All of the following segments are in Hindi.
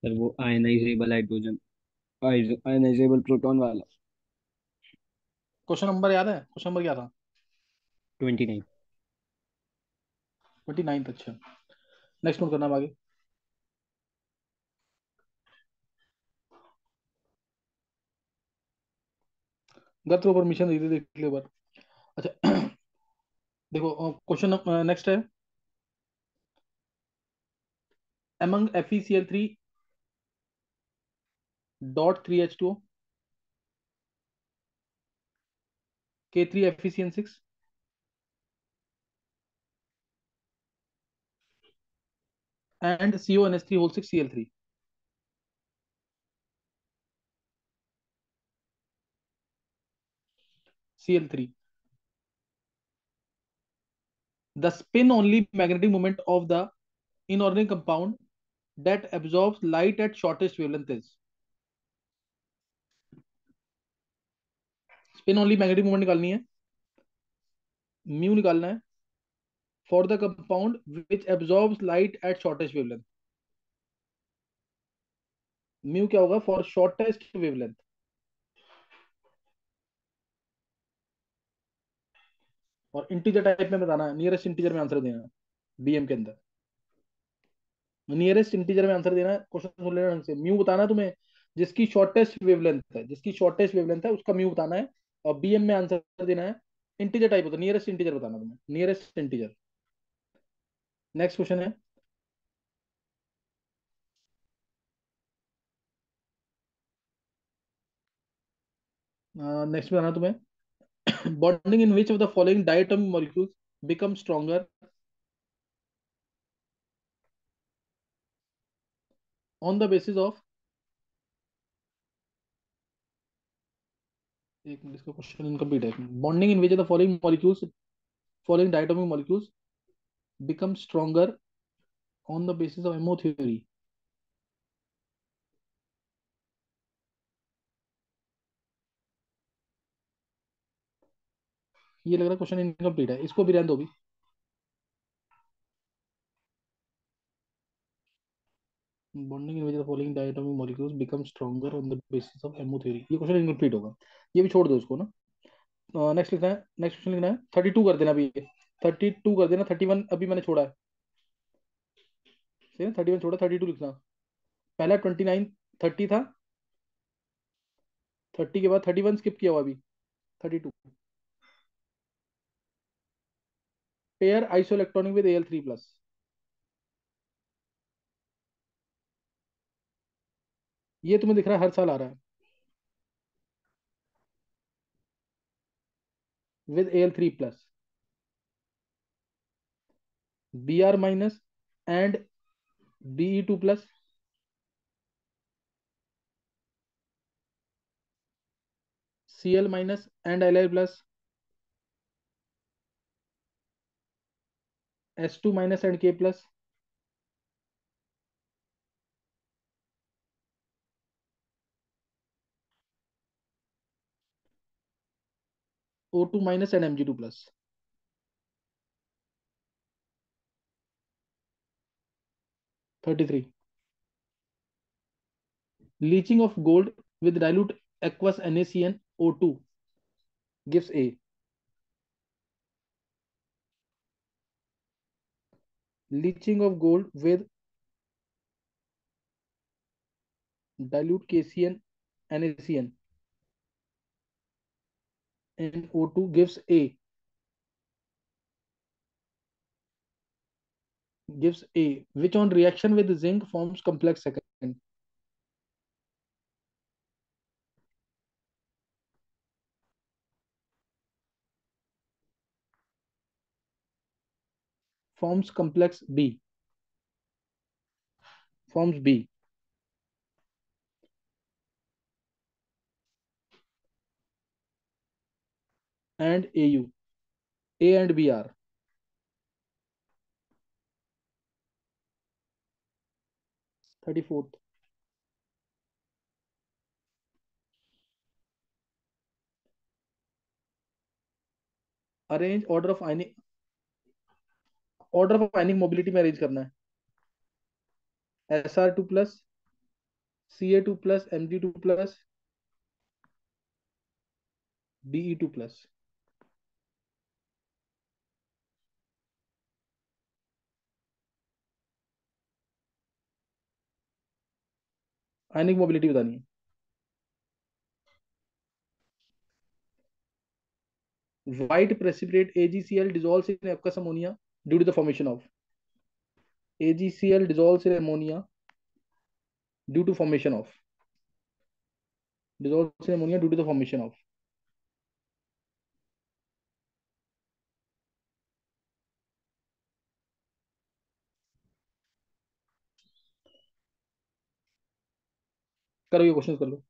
सर वो आयनाइजेबल हाइड्रोजन, आयनाइजेबल प्रोटॉन वाला। क्वेश्चन नंबर याद है? क्वेश्चन नंबर क्या था? 29। 29। अच्छा, नेक्स्ट नोट करना अब आगे। अगर तो परमिशन दी थी देख लियो बार। अच्छा देखो क्वेश्चन नेक्स्ट है। among FeCl3 dot 3H2O, K3 FeCN6 and CONH3 whole 6 Cl3, Cl3. The spin only magnetic moment of the inorganic compound that absorbs light at shortest wavelength is। Spin only magnetic moment निकालनी है, म्यू निकालना है for the compound which absorbs light at shortest wavelength. Mu क्या होगा? For shortest wavelength. और इंटीजर टाइप में बताना है, नियरेस्ट इंटीजर में आंसर देना है बीएम के अंदर। नियरेस्ट इंटीजर में आंसर देना है, क्वेश्चन सुन लेना ढंग से। म्यू बताना है तुम्हें, जिसकी शॉर्टेस्ट वेवलेंथ है, जिसकी शॉर्टेस्ट वेवलेंथ है उसका म्यू बताना है। और बीएम में आंसर देना है, इंटीजर टाइप होता है, नियरेस्ट इंटीजर बताना तुम्हें, नियरेस्ट इंटीजर। नेक्स्ट क्वेश्चन है। नेक्स्ट बताना तुम्हें, bonding in which of the following diatomic molecules become stronger on the basis of. एक मिनट, इसका क्वेश्चन इनकम्प्लीट है। Bonding in which of the following molecules, following diatomic molecules become stronger on the basis of MO theory. ये लग रहा है क्वेश्चन इनकम्प्लीट है, इसको भी रहने दो भी। Bonding in which the following diatomic molecules become stronger on the basis of MO theory, ये क्वेश्चन इनकम्प्लीट होगा। ये भी छोड़ दो इसको ना। नेक्स्ट लिखना है, नेक्स्ट क्वेश्चन लिखना है। 32 कर देना अभी, 32 कर देना। 31 अभी मैंने छोड़ा है, सही है? 31 छोड़ा, 32 लिखना। पहला 29, 30 था, 30 के बाद 31 स्किप किया हुआ अभी, 32। Pair isoelectronic with Al3+। ये तुम्हें दिख रहा है हर साल आ रहा है, with Al3+, Br- and Be2+, Cl- and Li+, S2- and K+, O2- and Mg2+। 33। Leaching of gold with dilute aqueous NaCnO2 gives A। Leaching of gold with dilute KCN NaCN and O2 gives A, which on reaction with zinc forms complex second, forms complex B, forms B and AU, A and B are। 34th, arrange order of ionic mobility में अरेंज करना है। Sr2+, Ca2 plus Mg2 plus Be2 plus। आयनिक मोबिलिटी बतानी है। White precipitate AgCl dissolves in aqueous ammonia due to the formation of AgCl dissolves in ammonia due to formation of dissolves in ammonia due to the formation of। करो ये क्वेश्चन कर लो।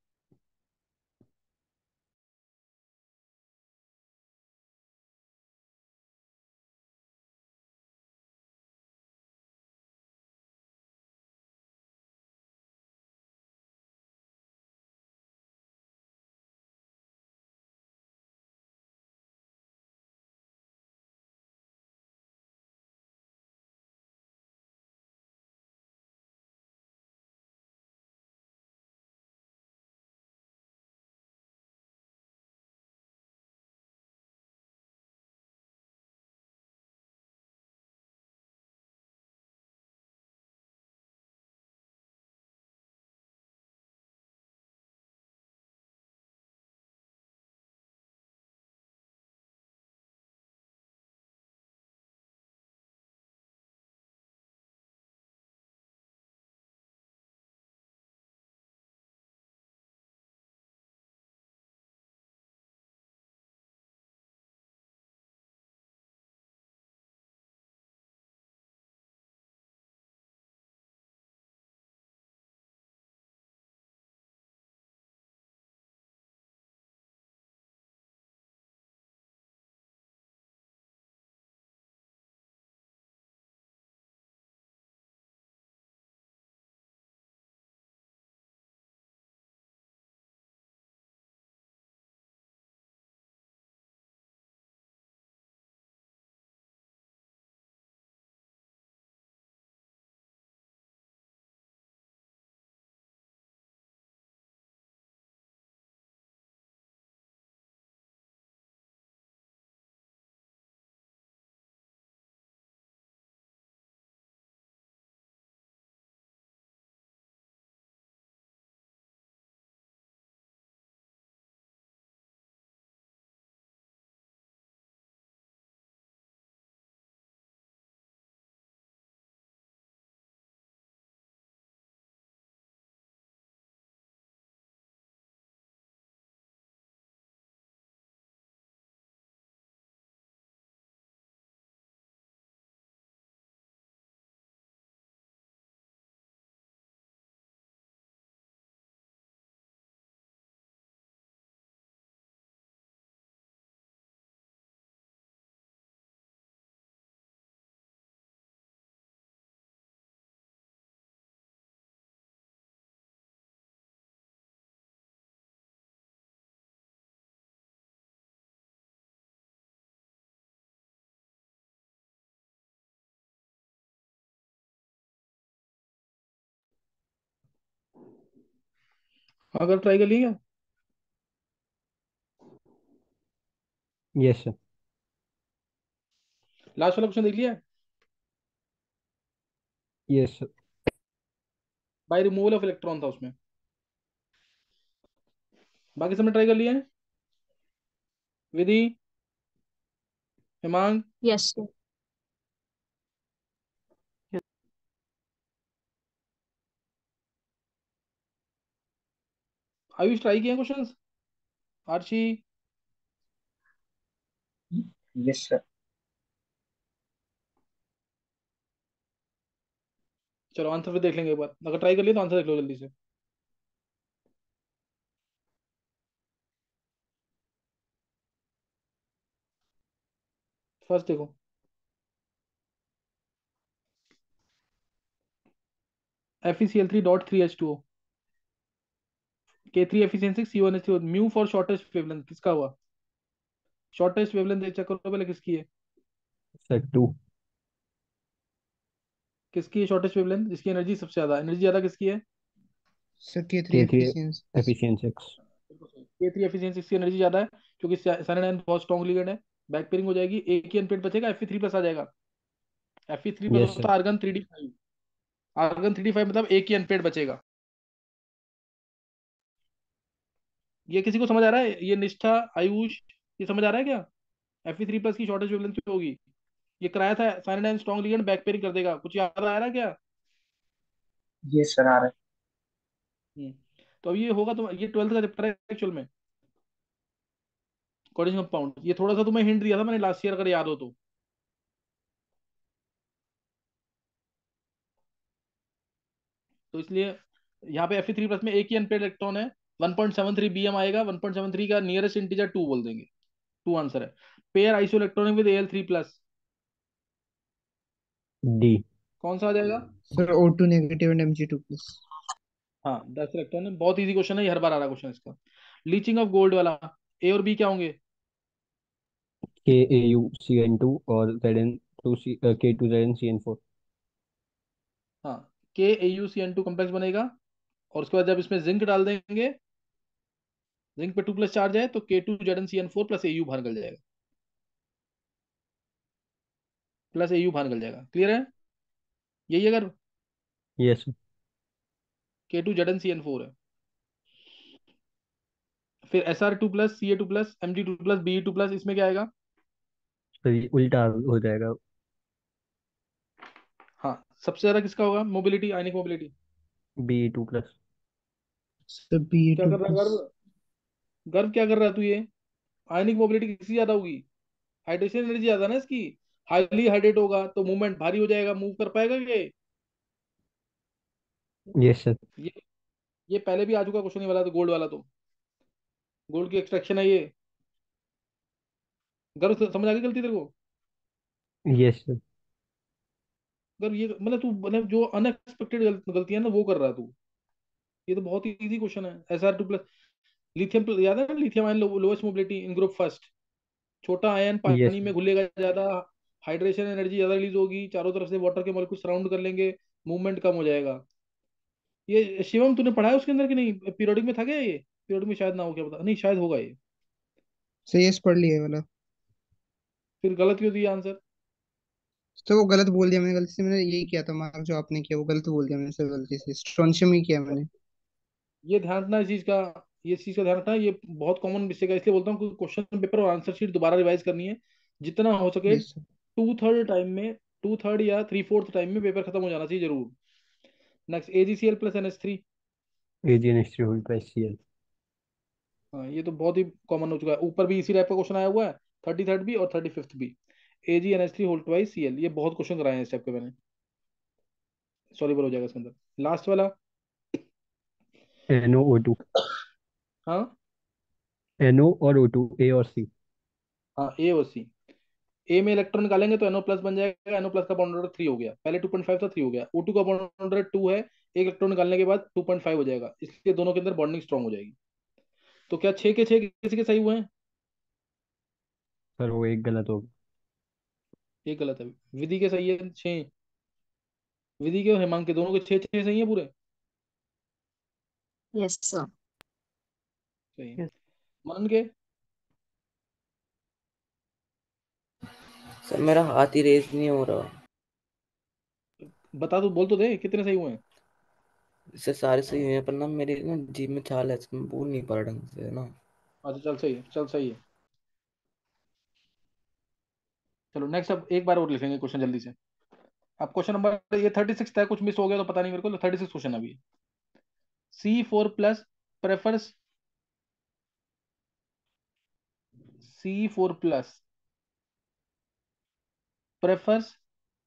अगर ट्राई कर लिया। Yes sir. लास्ट वाला क्वेश्चन देख लिया। Yes sir. By removal of electron था उसमें। बाकी सबने ट्राई कर लिया है। Vidhi, Himang, yes sir. Ayush try किए क्वेश्चंस। आर्ची। Yes sir. चलो आंसर फिर देख लेंगे एक बार, अगर ट्राई कर लिया तो आंसर देख लो जल्दी से। फर्स्ट देखो। FeCl3.3H2O, K3 efficiency CO NH3O। Mu for shortest wavelength किसका हुआ? शॉर्टेस्ट वेवलेंथ चेक करो पहले किसकी है। Sir two. किसकी है शॉर्टेस्ट वेवलेंथ जिसकी एनर्जी सबसे ज्यादा, एनर्जी ज्यादा किसकी है? सर के three K3 efficiency. efficiency X. के थ्री एफिशिएंसी इसकी एनर्जी ज्यादा है क्योंकि साइनाडाइन बहुत स्ट्रॉन्ग लिगेंड है। बैक पेयरिंग हो जाएगी, एक ही अनपेड बचेगा, Fe3+ आ जाएगा। Fe3+ Yes होता sir. है आर्गन 3D5। आर्गन 3D5 मतलब एक ही अनपेड बचेगा। ये किसी को समझ आ रहा है? ये निष्ठा, आयुष, ये समझ आ रहा है क्या? Fe3+ की शॉर्टेज वेवलेंथ क्या होगी? ये कराया था साइनाडाइन स्ट्रॉन्ग लिगेंड, बैक पेयरिंग कर देगा। कुछ याद आ रहा है क्या? ये सर आ रहा है। हम्म। तो अब ये होगा, तो ये 12th का चैप्टर है एक्चुअल में, कोऑर्डिनेशन कंपाउंड। ये थोड़ा सा तुम्हें हिंट दिया था मैंने लास्ट ईयर, अगर याद हो तो। तो इसलिए यहाँ पे Fe3+ में एक ही अनपेड इलेक्ट्रॉन है। 1.73 BM आएगा, 1.73 का नियरेस्ट इंटीजर 2 बोल देंगे। 2 आंसर है। Pair iso electronic with Al3+, D. कौन सा आ जाएगा? Sir O2 negative and Mg2+। हाँ, 10 इलेक्ट्रॉन है, बहुत इजी क्वेश्चन है ये, हर बार आ रहा क्वेश्चन इसका। लीचिंग ऑफ गोल्ड वाला, ए और बी क्या होंगे? KAuCN2 और K2ZnCN4. हाँ, KAuCN2 कॉम्प्लेक्स बनेगा। और उसके बाद जब इसमें जिंक डाल देंगे, जिंक पे 2+ चार्ज है, तो K2ZnCN4 प्लस Au बाहर निकल जाएगा। प्लस Au बाहर निकल जाएगा। क्लियर है? यही अगर Yes sir. K2ZnCN4 है। फिर Sr2+, Ca2+, Mg2+, Be2+, इसमें क्या आएगा? तो ये उल्टा हो जाएगा. हाँ, सबसे ज्यादा किसका होगा मोबिलिटी, आयनिक मोबिलिटी? Be2+. सर बी ए क्या टू कर रहा है प्लस गर्व? गर्व क्या कर रहा है तू ये? आयनिक मोबिलिटी किसकी ज्यादा होगी? हाइड्रेशन एनर्जी ज्यादा है ना इसकी। हाईली हाइड्रेट होगा तो मूवमेंट भारी हो जाएगा, मूव कर पाएगा ये? Yes sir. ये ये पहले भी आ चुका क्वेश्चन, ये वाला तो गोल्ड वाला, तो गोल्ड की एक्सट्रैक्शन है ये। गर्व समझ आ गई गलती तेरे को? Yes sir. गर्व ये मतलब तू, मतलब जो अनएक्सपेक्टेड गलतियां ना वो कर रहा है तू। ये तो बहुत ही इजी क्वेश्चन है। Sr2+, लिथियम, याद है ना, lithium ion lowest mobility in group first. छोटा आयन Yes पानी sir. में घुलेगा ज्यादा, हाइड्रेशन एनर्जी ज्यादा रिलीज होगी, चारों तरफ से वाटर के मॉलिक्यूल सराउंड कर लेंगे, मूवमेंट कम हो जाएगा। ये शिवम तूने पढ़ा है उसके अंदर कि नहीं? पीरियोडिक में था क्या ये? पीरियोडिक में शायद ना हो, क्या पता, नहीं शायद होगा ये। सर यस पढ़ लिया ये वाला। फिर गलत क्यों दिया आंसर? तो वो गलत बोल दिया मैंने, गलती से मैंने यही किया था मार्क जो आपने किया वो गलत बोल दिया मैंने सर, गलती से स्ट्रॉन्शियम ही किया मैंने। ये ध्यान रखना इस चीज का, ये चीज का ध्यान रखना, ये बहुत कॉमन मिस्टेक है। इसलिए बोलता हूँ कि क्वेश्चन पेपर और आंसर शीट दोबारा रिवाइज करनी है, जितना हो सके। Yes sir. 2/3 टाइम में, 2/3 या 3/4 टाइम में पेपर खत्म हो जाना चाहिए जरूर। Next, AgCl+NH3। AgNH3 whole twice Cl. हाँ, ये तो बहुत ही कॉमन हो चुका है, ऊपर भी इसी टाइप का क्वेश्चन आया हुआ है, 33rd भी और 35th भी। AgNH3 होल ट्वाइस Cl, ये बहुत क्वेश्चन कराए हैं इस टाइप के मैंने। सॉल्यूबल हो जाएगा इसके अंदर। लास्ट वाला। NO O2. हाँ NO और O2, A और C. हाँ, ए और सी। ए में इलेक्ट्रॉन निकालेंगे तो NO+ बन जाएगा, NO+ का बॉन्ड नंबर 3 हो गया, पहले 2.5 था 3 हो गया। O2 का बॉन्ड नंबर 2 है, एक इलेक्ट्रॉन निकालने के बाद 2.5 हो जाएगा, इसलिए दोनों के अंदर बॉन्डिंग स्ट्रांग हो जाएगी। तो क्या 6 के 6 किसी के सही हुए हैं? सर वो एक गलत हो गया. एक गलत है। विधि के सही है 6, विधि के और हेमांग के दोनों के 6 6 सही है पूरे। Yes sir. सही है। मनन के? सर मेरा हाथ ही रेस नहीं हो रहा। बता, तू बोल तो दे कितने सही हुए हैं। इससे सारे सही हुए हैं पर ना मेरी ना जीभ में छाल है, इसमें बोल नहीं पा रहा ढंग से ना। अच्छा चल सही है, चल सही है। चलो नेक्स्ट, अब एक बार और लिखेंगे क्वेश्चन जल्दी से। अब क्वेश्चन नंबर ये 36 है, कुछ मिस हो गया तो पता नहीं मेरे को, 36 क्वेश्चन अभी। C4+ prefers, C4+ prefers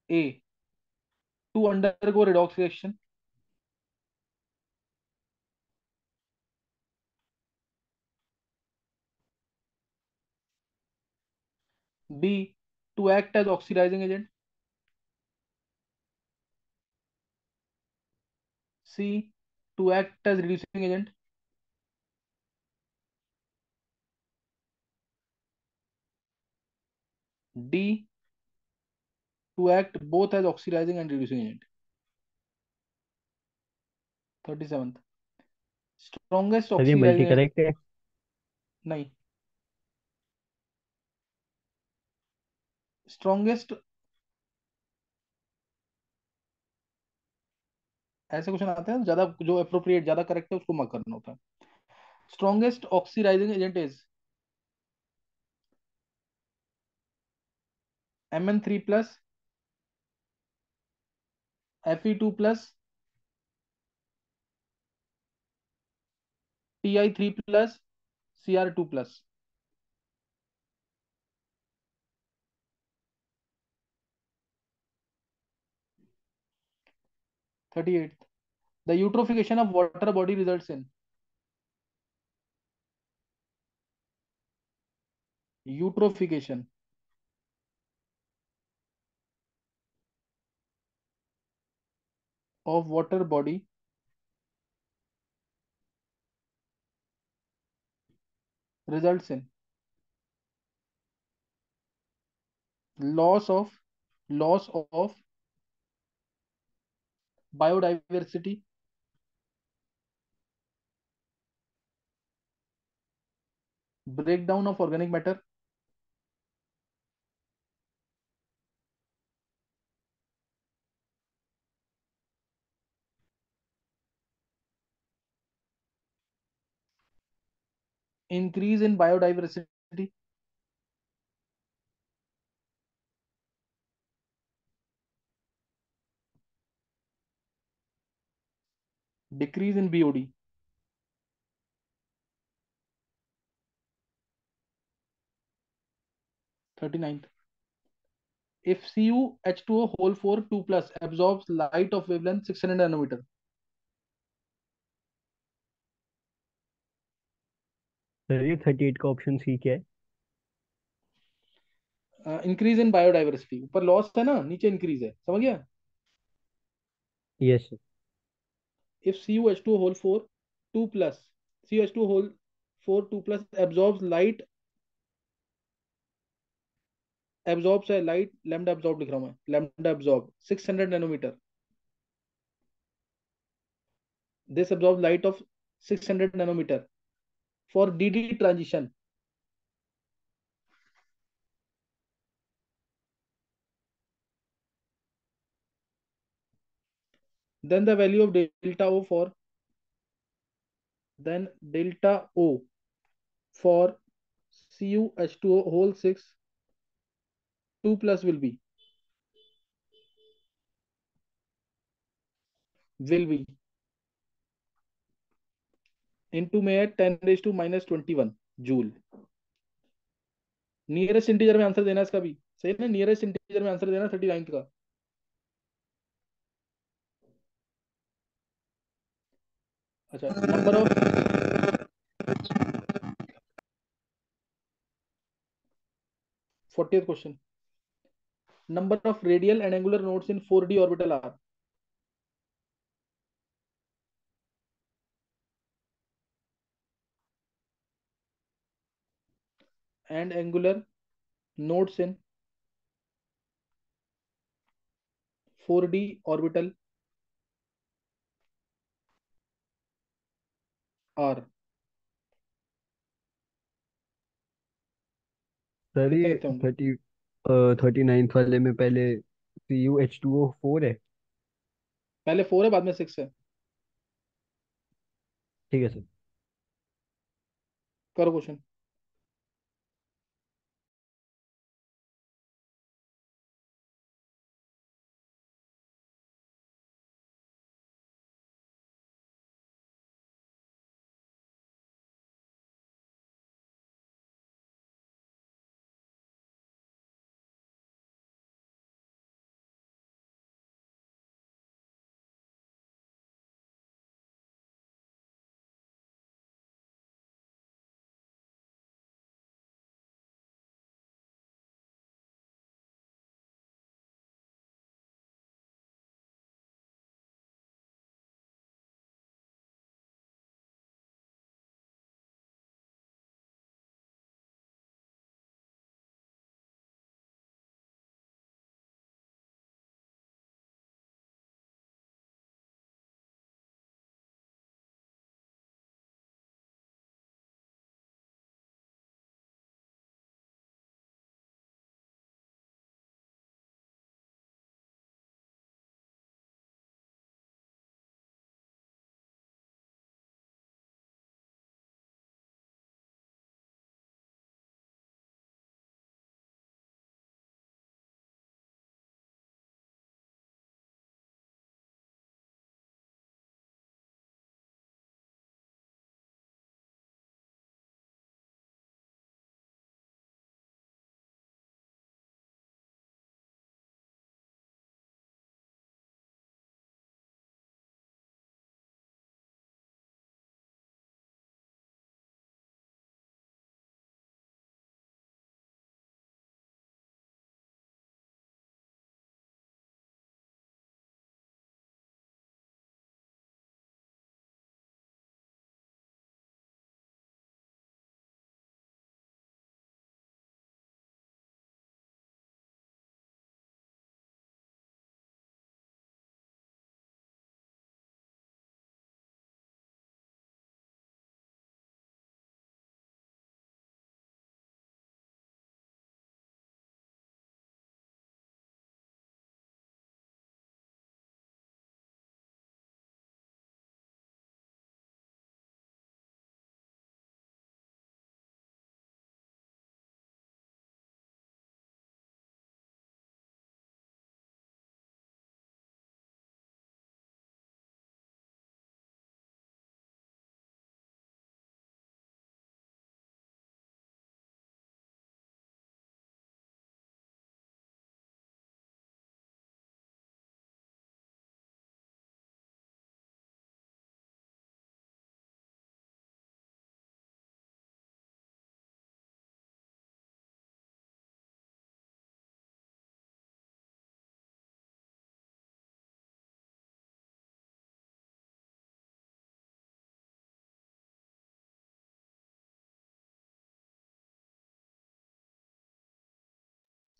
A to undergo redox reaction, B to act as oxidizing agent, C to act as reducing agent, D to act both as oxidizing and reducing agent। 37th, strongest sir ये मल्टी ऑक्सीडाइजिंग, करेक्ट है। नहीं, स्ट्रॉन्गेस्ट, ऐसे क्वेश्चन आते हैं ज्यादा, जो अप्रोप्रिएट ज्यादा करेक्ट है उसको मार्क करना होता है। Strongest oxidising agent is Mn3+, Fe2+, Ti3+, Cr2+। 38, the eutrophication of water body results in, eutrophication of water body results in loss of loss of biodiversity, breakdown of organic matter, increase in biodiversity, decrease in BOD। 39, if CuH2O whole 4 2 plus absorbs light of wavelength 600 nanometer, sir ये 38 का ऑप्शन सी क्या है? इंक्रीज इन बायोडाइवर्सिटी, ऊपर लॉस है ना, नीचे इंक्रीज है, समझ गया। Yes sir. if CuH2O whole 4 2 plus, CuH2O whole 4 2 plus absorbs light, absorbs है लाइट, लैम्डा absorb लिख रहा हूं मैं, lambda absorb 600 nanometre, this absorbs light of 600 nanometer for DD transition, then the value of delta O for, then delta O for CuH2O whole 6 2 plus will be into में है 10⁻⁻21 जूल। नियरेस्ट इंटीजर में आंसर देना इसका भी सही है ना, नियरेस्ट इंटीजर में आंसर देना 39 का। अच्छा, number of 40th question, number of radial and angular nodes in 4D orbital are, and angular nodes in 4D orbital are, sir कितने ये कितने होंगे? 39 वाले में पहले CuH2O4 है। पहले 4 है बाद में 6 है। ठीक है सर। करो क्वेश्चन।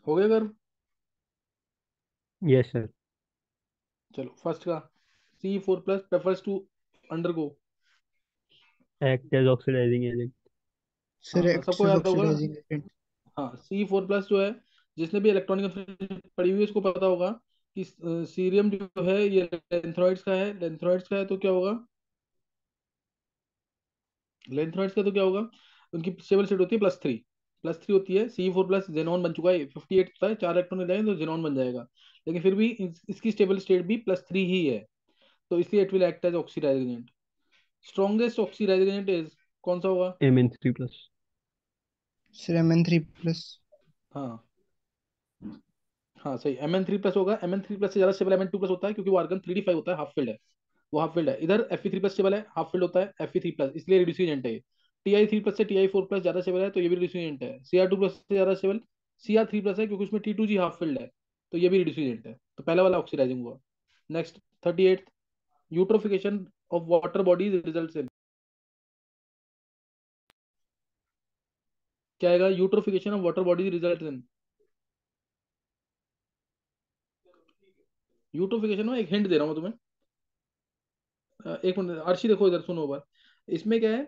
हो गया कर। Yes sir. चलो फर्स्ट का, C4+ prefers to undergo। Act as oxidising agent. Sir हाँ एक्ट्स सबको एज याद होगा। Oxidising agent. हाँ C4+ जो है, जिसने भी इलेक्ट्रॉनिक पढ़ी हुई है उसको पता होगा कि सीरियम जो है ये लेंथ्रॉइड्स का है, लेंथ्रॉइड्स का है तो क्या होगा, लेंथ्रॉइड्स का तो क्या होगा, उनकी स्टेबल स्टेट होती है +3, +3 होती है। C4+ जेनॉन बन चुका है, 58 होता है, 4 इलेक्ट्रॉन जाएंगे तो जेनॉन बन जाएगा, लेकिन फिर भी इसकी स्टेबल स्टेट भी +3 ही है, तो इसलिए it will act as oxidising agent. Strongest oxidising agent is, कौन सा होगा? Mn3+। Sir Mn3+। हाँ हाँ सही, Mn3+ होगा। Mn3+ से ज्यादा स्टेबल Mn2+ होता है, क्योंकि वो आर्गन 3d5 होता है, हाफ फील्ड है, वो हाफ फील्ड है। इधर Fe3+ स्टेबल है, हाफ फील्ड होता है Fe3+, इसलिए रिड्यूसिंग एजेंट है ये। Ti3+ से Ti4+ ज्यादा स्टेबल है, तो ये भी रिड्यूसिंग एजेंट है। Cr2+ से ज्यादा स्टेबल Cr3+ है, क्योंकि उसमें T2G हाफ फील्ड है, तो ये भी रिड्यूसिंग एजेंट है। तो पहला वाला ऑक्सीडाइजिंग हुआ। Next 38, eutrophication of water bodies results in, क्या आएगा? Eutrophication of water bodies results in, eutrophication में एक हिंट दे रहा हूँ मैं तुम्हें। एक मिनट अर्शी, देखो इधर सुनो बार। इसमें क्या है,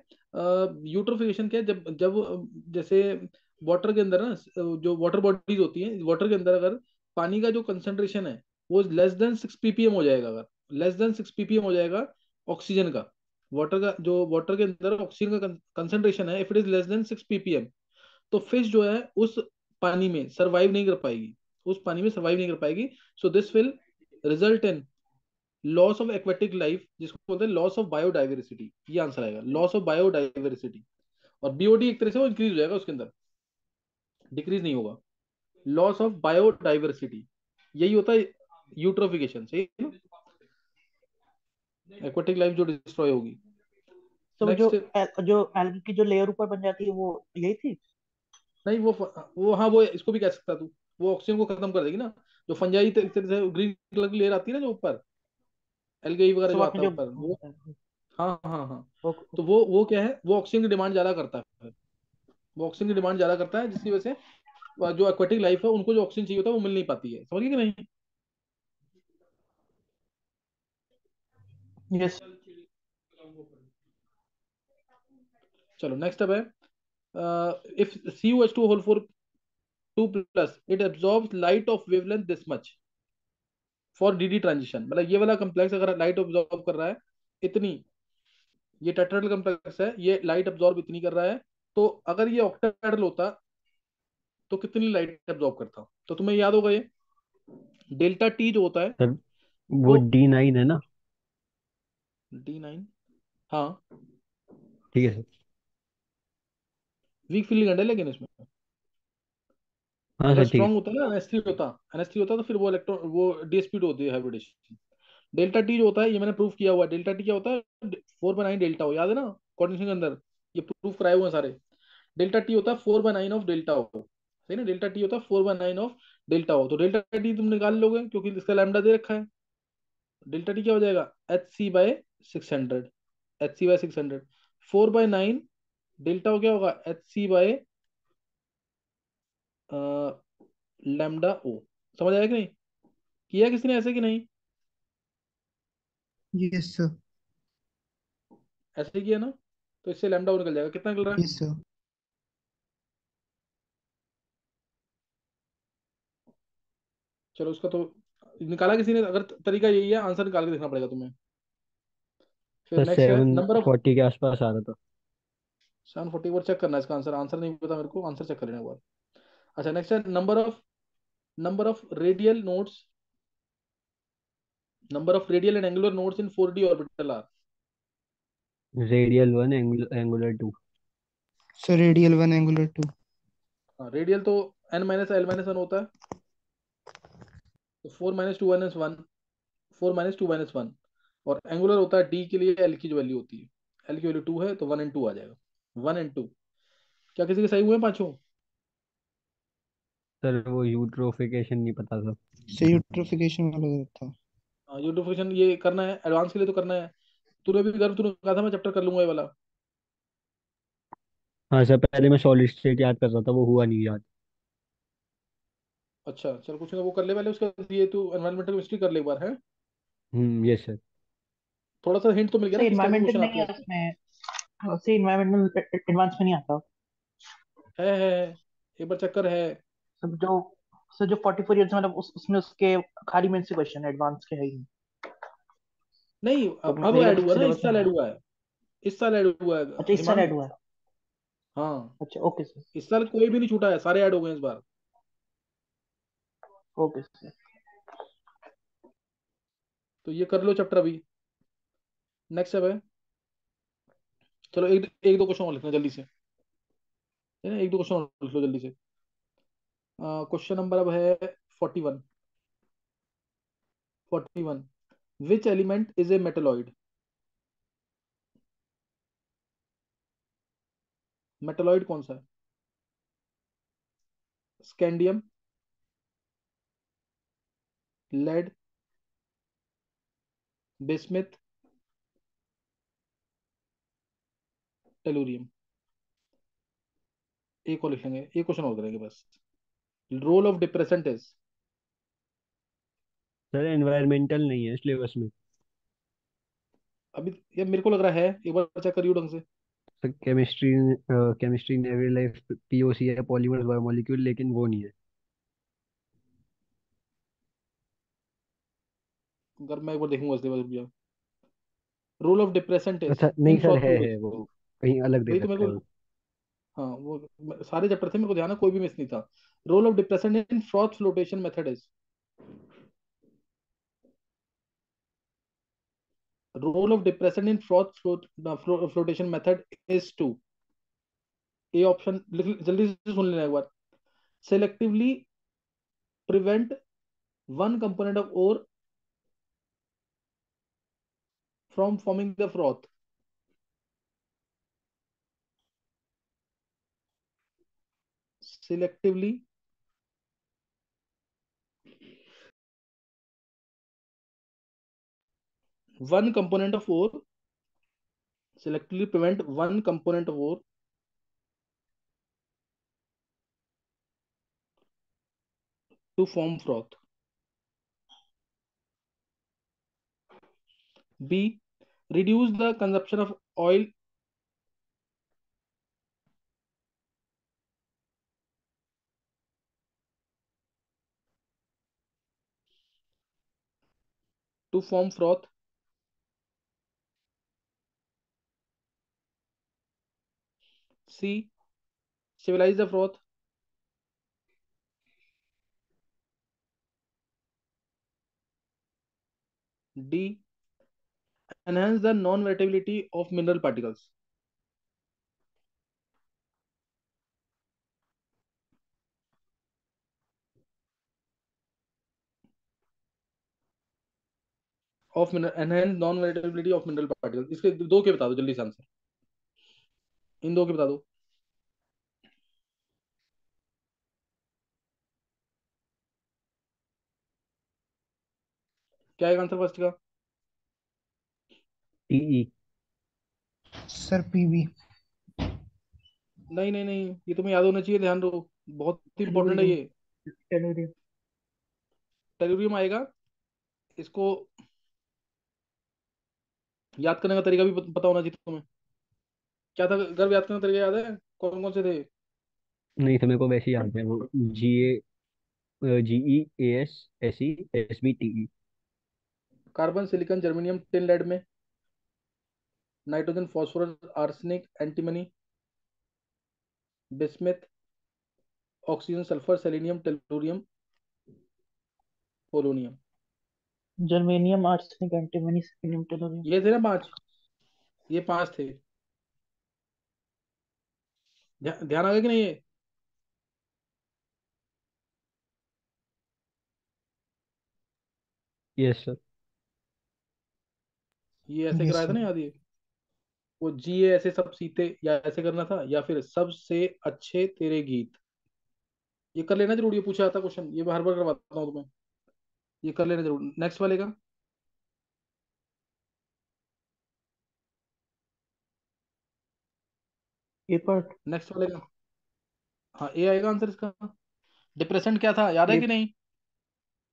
यूट्रोफिकेशन क्या है, जब जब जैसे वाटर के अंदर ना, जो वाटर बॉडीज होती हैं, वाटर के अंदर अगर पानी का जो कंसंट्रेशन है वो लेस देन 6 ppm हो जाएगा, अगर लेस देन 6 ppm हो जाएगा ऑक्सीजन का, वाटर का जो वाटर के अंदर ऑक्सीजन का कंसंट्रेशन है, if it is less than 6 ppm, तो फिश जो है उस पानी में सरवाइव नहीं कर पाएगी, उस पानी में सरवाइव नहीं कर पाएगी। So this will result in loss of aquatic life, जिसको बोलते हैं लॉस ऑफ बायोडाइवर्सिटी, ये आंसर आएगा, लॉस ऑफ बायोडाइवर्सिटी। और बीओडी एक तरह से वो इंक्रीज हो जाएगा उसके अंदर, डिक्रीज नहीं होगा। लॉस ऑफ बायोडाइवर्सिटी, यही होता है यूट्रोफिकेशन, सही है ना, एक्वेटिक लाइफ जो डिस्ट्रॉय होगी। तो जो नेक्स्ट, जो एल्गी की जो लेयर ऊपर बन जाती है वो यही थी। नहीं वो हाँ, वो इसको भी कह सकता तू, वो ऑक्सीजन को खत्म कर देगी ना, जो फंजाई एक तरह से ग्रीन कलर की लेयर आती है ना जो ऊपर, एल्गाई वगैरह अच्छा जो वो आता आपने है जो ऊपर वो, हाँ हाँ हाँ। ओके तो ओके। वो क्या है, वो ऑक्सीजन की डिमांड ज्यादा करता है, वो ऑक्सीजन की डिमांड ज्यादा करता है, जिसकी वजह से जो एक्वेटिक लाइफ है उनको जो ऑक्सीजन चाहिए होता है वो मिल नहीं पाती है, समझ गए कि नहीं? यस। चलो नेक्स्ट अब है, if CuH2 whole four 2+, it absorbs light of wavelength this much for DD transition, मतलब ये वाला कम्प्लेक्स अगर लाइट ऑब्जॉर्ब कर रहा है इतनी, ये टेट्राहेड्रल कम्प्लेक्स है, ये लाइट अब्जॉर्ब इतनी कर रहा है, तो अगर ये ऑक्टाहेड्रल होता तो कितनी लाइट एब्जॉर्ब करता? तो तुम्हें याद होगा ये डेल्टा टी जो होता है सर वो वो, D9 है ना। D9, हाँ ठीक है सर। वीक फील्डिंग है लेकिन इसमें हाँ अगर सर ठीक स्ट्रांग होता है ना, NH3 होता तो फिर वो इलेक्ट्रॉन वो DsP होती है, हाइब्रिडेशन। डेल्टा टी जो होता है ये मैंने प्रूफ किया हुआ है, डेल्टा टी क्या होता है, 4/9 डेल्टा हो, याद है ना कोऑर्डिनेशन के अंदर, ये प्रूफ कराए हुए हैं सारे। डेल्टा टी होता है 4/9 ऑफ डेल्टा हो, सही ना, डेल्टा टी होता है 4/9 ऑफ डेल्टा हो, तो डेल्टा टी तुम निकाल लोगे क्योंकि इसका लैम्डा दे रखा है। डेल्टा टी क्या हो जाएगा, Hc/600, Hc/600, 4/9 डेल्टा हो क्या होगा, Hc लैम्डा ओ। समझ आया कि नहीं, किया किसी ने ऐसे कि नहीं? Yes sir. ऐसे ही किया ना, तो इससे लैम्डा ओ निकल जाएगा, कितना निकल रहा है? Yes sir. चलो उसका तो निकाला किसी ने, अगर तरीका यही है आंसर निकाल के देखना पड़ेगा तुम्हें। फिर सर। नेक्स्ट है सेवन नंबर ऑफ, फोर्टी के आसपास आ रहा था। 740 एक बार चेक करना है इसका आंसर, आंसर नहीं पता मेरे को, आंसर चेक कर लेना एक बार। अच्छा नेक्स्ट है number of radial nodes, number of radial and angular nodes in 4D orbital are. Radial 1 angular 2। Sir radial 1 angular 2। हाँ रेडियल तो n-l-1 होता है, तो 4 - 2 - 1, 4 - 2 - 1, और एंगुलर होता है D के लिए, L की जो वैल्यू होती है, L की वैल्यू 2 है तो 1 and 2 आ जाएगा, 1 and 2। क्या किसी के सही हुए हैं पांचों? सर वो यूट्रोफिकेशन नहीं पता था। सर यूट्रोफिकेशन वाला था। यूट्रोफिकेशन ये करना है एडवांस के लिए तो करना है, तूने भी कर, तूने कहा था मैं चैप्टर कर लूंगा ये वाला। हाँ सर, पहले मैं सॉलिड स्टेट याद कर रहा था, वो हुआ नहीं याद। अच्छा चल कुछ ना, वो कर ले पहले, उसके बाद ये तू एनवायरमेंटल केमिस्ट्री कर ले एक बार है। Yes sir. थोड़ा सा हिंट तो मिल गया ना सर किस टाइप के इन्वायरमेंटल क्वेश्चन आते नहीं है हैं उसमें। उसमें। सर इन्वायरमेंटल एडवांस में नहीं आता। है एक बार चक्कर है। सब जो सर जो 44 ईयर्स मतलब उसमें उसके खाली मेंस से क्वेश्चन एडवांस के है ही नहीं। नहीं तो अब मेरे ऐड को हुआ ना, सिलेबस इस में साल है। ऐड हुआ है। इस साल ऐड हुआ अच्छा है इस साल हिमांक। ऐड हुआ है। हाँ अच्छा ओके सर। इस साल कोई भी नहीं छूटा है, सारे ऐड हो गए इस बार। Okay sir. तो ये कर लो चैप्टर अभी। नेक्स्ट अब है, चलो एक एक दो क्वेश्चन और लिखना जल्दी से, है ना, एक दो क्वेश्चन और लिख लो जल्दी से। क्वेश्चन नंबर अब है 41। 41, which element is a metalloid? Metalloid कौन सा है? Scandium, lead, bismuth, tellurium. एक और लिख लेंगे, एक क्वेश्चन और करेंगे बस। Role of depressant is. Sir environmental नहीं है सिलेबस में। अभी ये मेरे को लग रहा है, एक बार चेक करियो ढंग से। Sir chemistry, chemistry in every life POC है, पॉलीमर्स बायोमोलिक्यूल, लेकिन वो नहीं है। अगर मैं एक बार देखूंगा सिलेबस भैया। रोल ऑफ डिप्रेसेंट इज अच्छा नहीं इन सर, फ्रॉथ है फ्लूइड। वो कहीं अलग दे वही तो मेरे रखा है को, वो। हाँ वो सारे चैप्टर थे, मेरे को ध्यान है, कोई भी मिस नहीं था। Role of depressant in froth flotation method is. Role of depressant in froth flotation method is to. A option जल्दी से सुन लेना एक बार। Selectively prevent one component of ore from forming the froth. selectively one component of ore, selectively prevent one component of ore to form froth. B, reduce the consumption of oil to form froth. C, stabilize the froth. D, enhance the non-vertibility of mineral particles. Of mineral, enhance non-vertibility of mineral particles. इसके दो के बता दो जल्दी से आंसर, इन दो के बता दो। क्या है आंसर फर्स्ट का? टीई। Sir PV. नहीं नहीं नहीं, ये तुम्हें याद होना चाहिए, ध्यान दो, बहुत इंपॉर्टेंट है टेलुरियम। ये। टेलुरियम। टेलुरियम आएगा। इसको याद करने का तरीका भी पता होना चाहिए तुम्हें। क्या था गर्भ, याद करने का तरीका याद है, कौन कौन से थे? नहीं सर, मेरे को वैसे ही याद है वो। GeASSESBTE। Carbon, silicon, germanium, tin, lead में। Nitrogen, phosphorus, arsenic, antimony, bismuth, oxygen, sulphur, selenium, tellurium, polonium. Germanium arsenic antimony स्पिनियम टेलुरियम। ये थे ना पांच, ये पांच थे। ध्यान आ गया कि नहीं ये? Yes sir. ये ऐसे यस कराया था सर। ना याद ये। वो जी ऐसे सब सीते, या ऐसे करना था, या फिर सबसे अच्छे तेरे गीत। ये कर लेना जरूर, ये पूछा जाता क्वेश्चन, ये मैं हर बार करवाता हूँ तुम्हें। ये कर लेना जरूर, नेक्स्ट वाले का। ए पार्ट। नेक्स्ट वाले का, हाँ ए आएगा आंसर इसका। डिप्रेशन क्या था, याद है ये कि नहीं?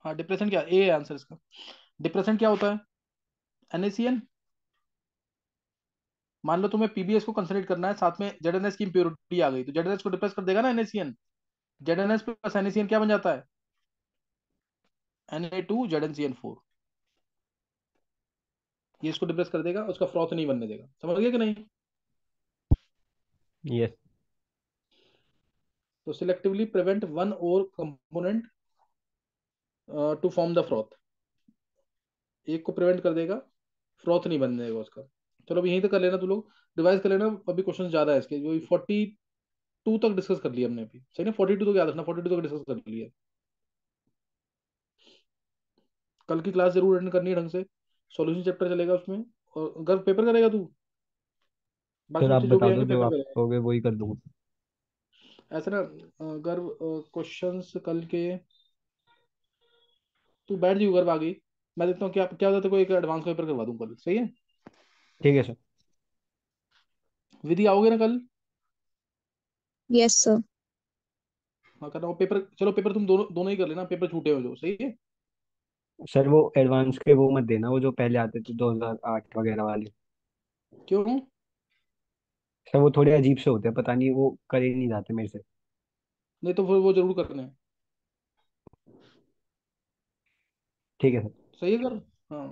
हाँ, डिप्रेशन क्या, ए आंसर इसका। डिप्रेशन क्या होता है? NaCN। मान लो तुम्हें पीबीएस को कंसिडर करना है, साथ में जेडएनएस की इंप्योरिटी आ गई, तो जेडएनएस को डिप्रेस कर देगा ना NaCN। जेडएनएस प्लस NaCN क्या बन जाता है? Na2ZnCN4। ये इसको डिप्रेस कर देगा, उसका फ्रॉथ नहीं बनने देगा, समझ गए कि नहीं? यस। तो सिलेक्टिवली प्रिवेंट वन और component to form the froth. एक को प्रिवेंट कर देगा, फ्रॉथ नहीं बनने देगा उसका। चलो अभी यहीं तक कर लेना, तू लोग रिवाइज कर लेना, अभी क्वेश्चन ज्यादा है इसके, जो 42 तक डिस्कस कर लिया हमने अभी, सही ना? 42 तक याद रखना, 42 तक डिस्कस कर लिया। कल की क्लास जरूर अटेंड करनी है ढंग से, सॉल्यूशन चैप्टर चलेगा उसमें। और अगर पेपर करेगा तू, बाकी सर आप बच्चे जो भी बता दो, आएंगे जो पेपर आप करेंगे। कहोगे वही कर दूंगा। ऐसा ना, अगर क्वेश्चंस कल के, तू बैठ जी घर आ गई, मैं देखता हूँ क्या क्या होता है, कोई एक एडवांस पेपर करवा दूँ कल, सही है? ठीक है सर। विधि आओगे ना कल? Yes sir. हाँ करना वो पेपर, चलो पेपर तुम दोनों दोनों ही कर लेना, पेपर छूटे हो जो, सही है? सर वो एडवांस के वो मत देना, वो जो पहले आते थे 2008 वगैरह वाले। क्यों? सर वो थोड़े अजीब से होते हैं, पता नहीं वो करे नहीं जाते मेरे से। नहीं तो फिर वो जरूर करने हैं। ठीक है सर। सही है कर। हाँ।